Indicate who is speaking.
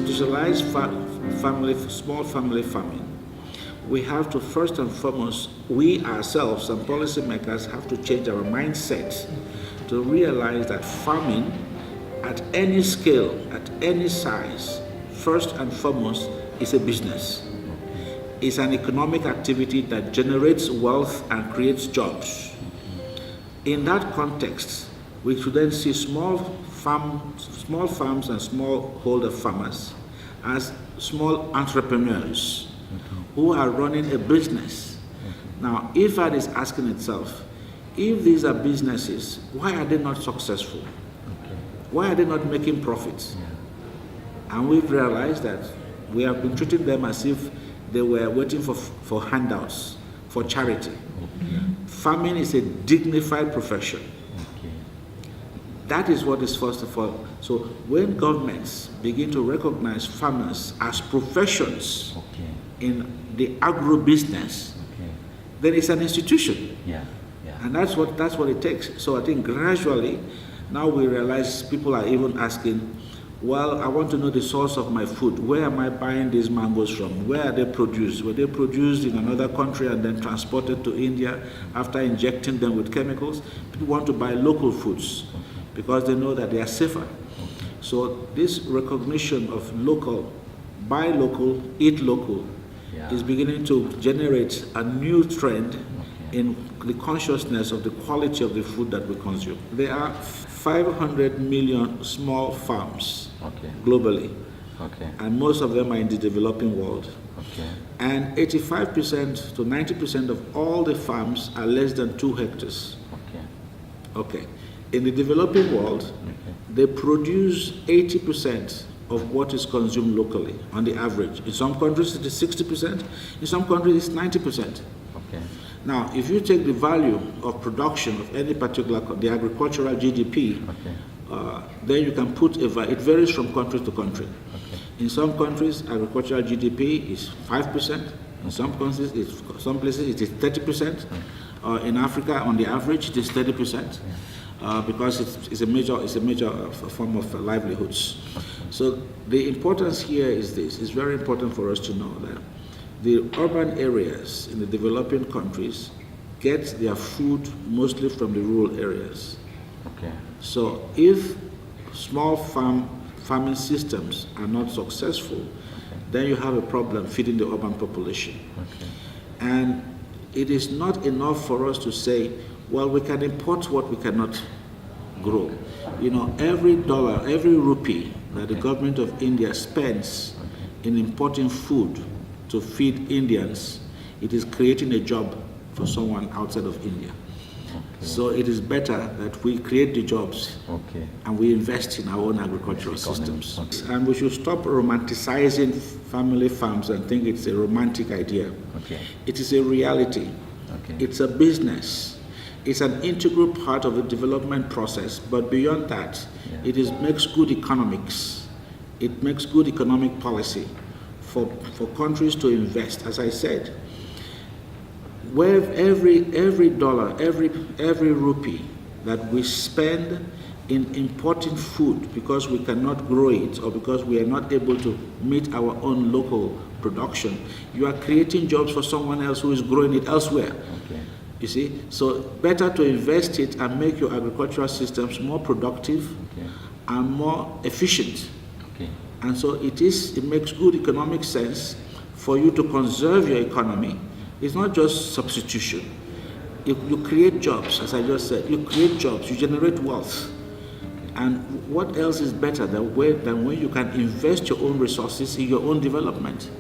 Speaker 1: institutionalize small family farming, we have to first and foremost, we ourselves and policymakers have to change our mindset to realize that farming at any scale, at any size, first and foremost is a business. It's an economic activity that generates wealth and creates jobs. In that context, we should then see small farms and smallholder farmers as small entrepreneurs who are running a business. Now, IFAD is asking itself, if these are businesses, why are they not successful? Why are they not making profits? And we've realized that we have been treating them as if they were waiting for handouts, for charity. Farming is a dignified profession. That is what is first of all. So when governments begin to recognize farmers as professions in the agro-business, then it's an institution. And that's what it takes. So I think gradually, now we realize people are even asking, well, I want to know the source of my food. Where am I buying these mangoes from? Where are they produced? Were they produced in another country and then transported to India after injecting them with chemicals? People want to buy local foods because they know that they are safer. So this recognition of local, buy local, eat local, is beginning to generate a new trend in the consciousness of the quality of the food that we consume. There are 500 million small farms globally, and most of them are in the developing world. And 85% to 90% of all the farms are less than 2 hectares. In the developing world, they produce 80% of what is consumed locally on the average. In some countries it is 60%, in some countries it's 90%. Now, if you take the value of production of any particular, the agricultural GDP, then you can put, it varies from country to country. In some countries, agricultural GDP is 5%. In some places, it is 30%. In Africa, on the average, it is 30%. Because it's a major form of livelihoods. So the importance here is this. It's very important for us to know that the urban areas in the developing countries get their food mostly from the rural areas. So if small farming systems are not successful, then you have a problem feeding the urban population. And it is not enough for us to say, well, we can import what we cannot grow. You know, every dollar, every rupee that the government of India spends in importing food to feed Indians, it is creating a job for someone outside of India. So it is better that we create the jobs and we invest in our own agricultural systems. And we should stop romanticizing family farms and think it's a romantic idea. It is a reality. It's a business. It's an integral part of the development process, but beyond that, it makes good economics. It makes good economic policy for countries to invest. As I said, where every dollar, every rupee that we spend in importing food because we cannot grow it or because we are not able to meet our own local production, you are creating jobs for someone else who is growing it elsewhere. You see, so better to invest it and make your agricultural systems more productive and more efficient. And so it makes good economic sense for you to conserve your economy. It's not just substitution. You create jobs, as I just said, you create jobs, you generate wealth. And what else is better than when you can invest your own resources in your own development?